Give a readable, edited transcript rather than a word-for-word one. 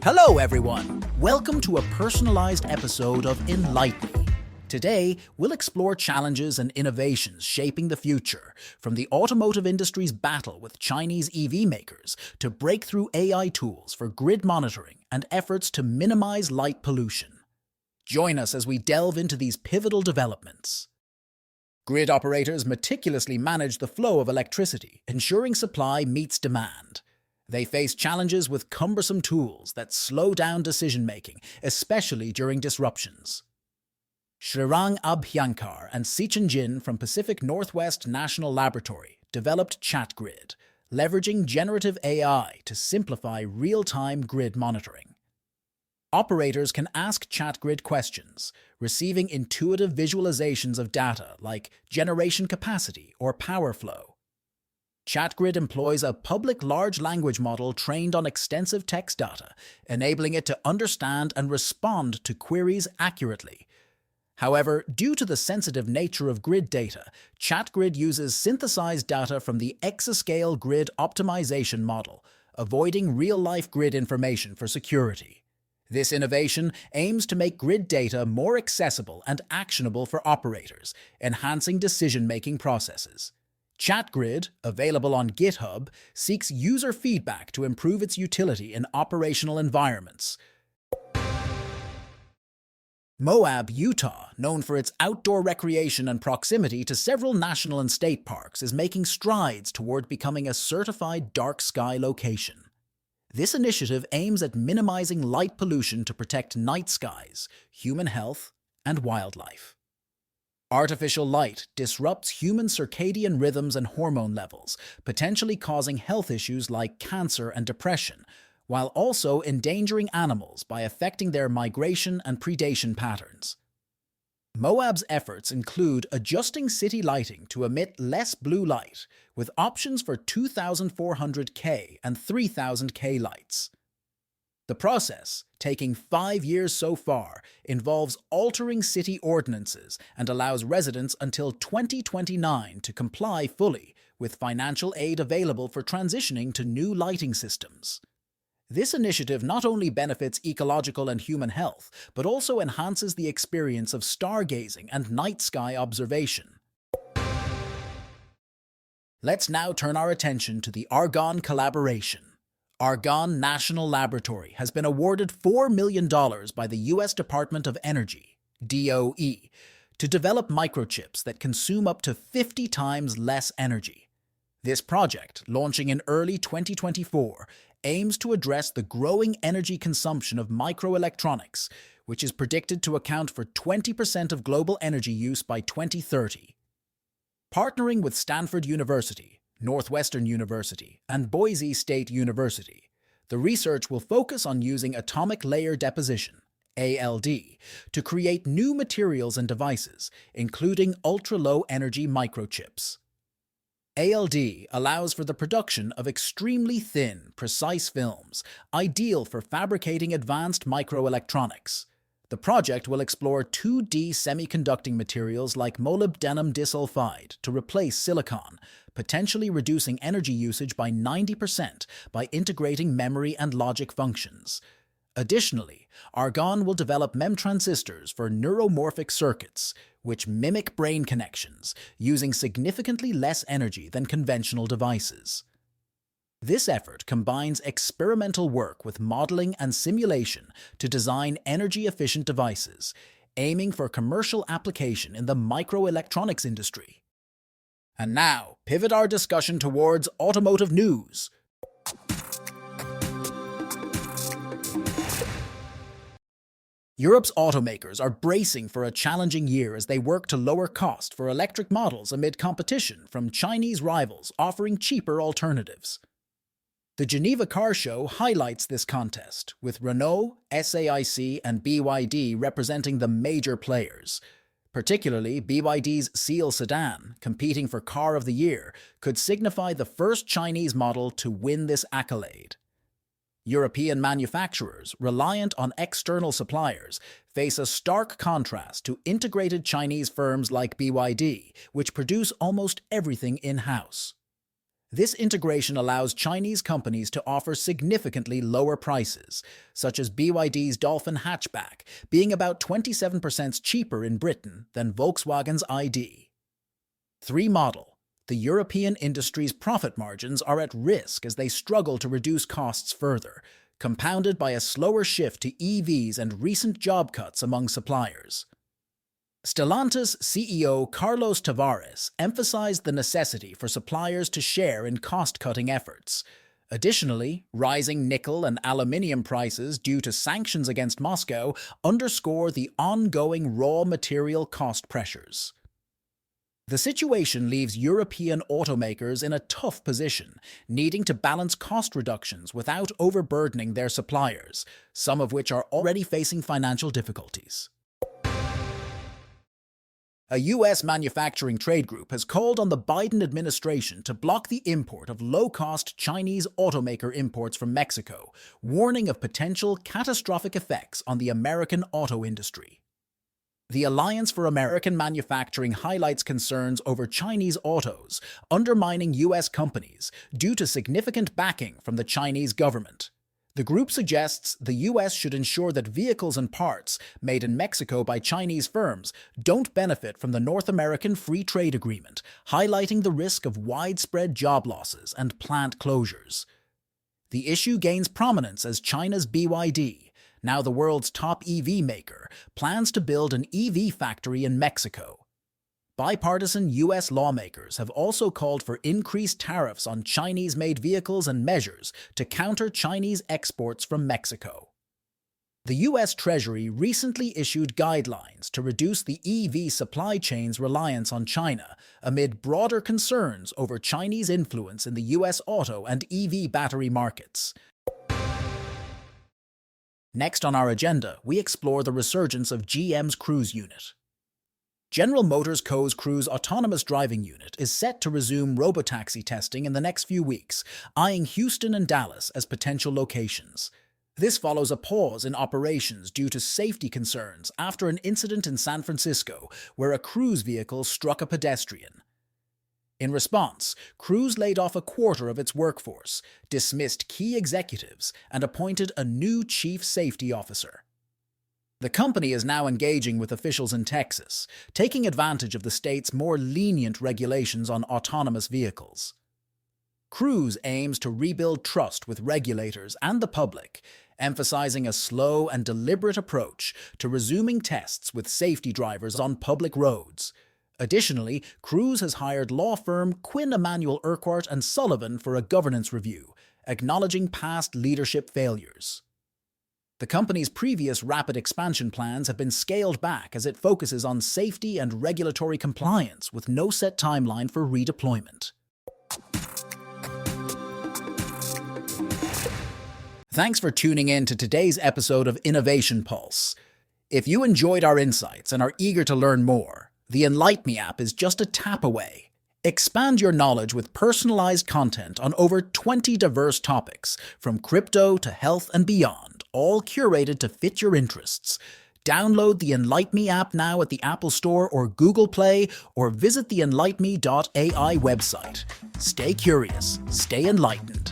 Hello everyone! Welcome to a personalized episode of Enlighten Me. Today, we'll explore challenges and innovations shaping the future, from the automotive industry's battle with Chinese EV makers to breakthrough AI tools for grid monitoring and efforts to minimize light pollution. Join us as we delve into these pivotal developments. Grid operators meticulously manage the flow of electricity, ensuring supply meets demand. They face challenges with cumbersome tools that slow down decision-making, especially during disruptions. Srirang Abhyankar and Sichen Jin from Pacific Northwest National Laboratory developed ChatGrid, leveraging generative AI to simplify real-time grid monitoring. Operators can ask ChatGrid questions, receiving intuitive visualizations of data like generation capacity or power flow. ChatGrid employs a public large language model trained on extensive text data, enabling it to understand and respond to queries accurately. However, due to the sensitive nature of grid data, ChatGrid uses synthesized data from the exascale grid optimization model, avoiding real-life grid information for security. This innovation aims to make grid data more accessible and actionable for operators, enhancing decision-making processes. ChatGrid, available on GitHub, seeks user feedback to improve its utility in operational environments. Moab, Utah, known for its outdoor recreation and proximity to several national and state parks, is making strides toward becoming a certified dark sky location. This initiative aims at minimizing light pollution to protect night skies, human health, and wildlife. Artificial light disrupts human circadian rhythms and hormone levels, potentially causing health issues like cancer and depression, while also endangering animals by affecting their migration and predation patterns. Moab's efforts include adjusting city lighting to emit less blue light, with options for 2400K and 3000K lights. The process, taking 5 years so far, involves altering city ordinances and allows residents until 2029 to comply fully, with financial aid available for transitioning to new lighting systems. This initiative not only benefits ecological and human health, but also enhances the experience of stargazing and night sky observation. Let's now turn our attention to the Argonne collaboration. Argonne National Laboratory has been awarded $4 million by the U.S. Department of Energy, DOE, to develop microchips that consume up to 50 times less energy. This project, launching in early 2024, aims to address the growing energy consumption of microelectronics, which is predicted to account for 20% of global energy use by 2030. Partnering with Stanford University, Northwestern University, and Boise State University, the research will focus on using atomic layer deposition, ALD, to create new materials and devices, including ultra-low energy microchips. ALD allows for the production of extremely thin, precise films, ideal for fabricating advanced microelectronics. The project will explore 2D semiconducting materials like molybdenum disulfide to replace silicon, potentially reducing energy usage by 90% by integrating memory and logic functions. Additionally, Argonne will develop MEM transistors for neuromorphic circuits, which mimic brain connections, using significantly less energy than conventional devices. This effort combines experimental work with modeling and simulation to design energy-efficient devices, aiming for commercial application in the microelectronics industry. And now, pivot our discussion towards automotive news. Europe's automakers are bracing for a challenging year as they work to lower cost for electric models amid competition from Chinese rivals offering cheaper alternatives. The Geneva Car Show highlights this contest, with Renault, SAIC, and BYD representing the major players. Particularly, BYD's Seal sedan, competing for Car of the Year, could signify the first Chinese model to win this accolade. European manufacturers, reliant on external suppliers, face a stark contrast to integrated Chinese firms like BYD, which produce almost everything in-house. This integration allows Chinese companies to offer significantly lower prices, such as BYD's Dolphin hatchback, being about 27% cheaper in Britain than Volkswagen's ID. 3 model. The European industry's profit margins are at risk as they struggle to reduce costs further, compounded by a slower shift to EVs and recent job cuts among suppliers. Stellantis CEO Carlos Tavares emphasized the necessity for suppliers to share in cost-cutting efforts. Additionally, rising nickel and aluminium prices due to sanctions against Moscow underscore the ongoing raw material cost pressures. The situation leaves European automakers in a tough position, needing to balance cost reductions without overburdening their suppliers, some of which are already facing financial difficulties. A U.S. manufacturing trade group has called on the Biden administration to block the import of low-cost Chinese automaker imports from Mexico, warning of potential catastrophic effects on the American auto industry. The Alliance for American Manufacturing highlights concerns over Chinese autos undermining U.S. companies due to significant backing from the Chinese government. The group suggests the U.S. should ensure that vehicles and parts made in Mexico by Chinese firms don't benefit from the North American Free Trade Agreement, highlighting the risk of widespread job losses and plant closures. The issue gains prominence as China's BYD, now the world's top EV maker, plans to build an EV factory in Mexico. Bipartisan U.S. lawmakers have also called for increased tariffs on Chinese-made vehicles and measures to counter Chinese exports from Mexico. The U.S. Treasury recently issued guidelines to reduce the EV supply chain's reliance on China, amid broader concerns over Chinese influence in the U.S. auto and EV battery markets. Next on our agenda, we explore the resurgence of GM's Cruise unit. General Motors Co.'s Cruise autonomous driving unit is set to resume robotaxi testing in the next few weeks, eyeing Houston and Dallas as potential locations. This follows a pause in operations due to safety concerns after an incident in San Francisco where a Cruise vehicle struck a pedestrian. In response, Cruise laid off a quarter of its workforce, dismissed key executives, and appointed a new chief safety officer. The company is now engaging with officials in Texas, taking advantage of the state's more lenient regulations on autonomous vehicles. Cruise aims to rebuild trust with regulators and the public, emphasizing a slow and deliberate approach to resuming tests with safety drivers on public roads. Additionally, Cruise has hired law firm Quinn Emanuel Urquhart and Sullivan for a governance review, acknowledging past leadership failures. The company's previous rapid expansion plans have been scaled back as it focuses on safety and regulatory compliance with no set timeline for redeployment. Thanks for tuning in to today's episode of Innovation Pulse. If you enjoyed our insights and are eager to learn more, the Enlighten Me app is just a tap away. Expand your knowledge with personalized content on over 20 diverse topics, from crypto to health and beyond, all curated to fit your interests. Download the Enlighten Me app now at the Apple Store or Google Play, or visit the enlightenme.ai website. Stay curious, stay enlightened.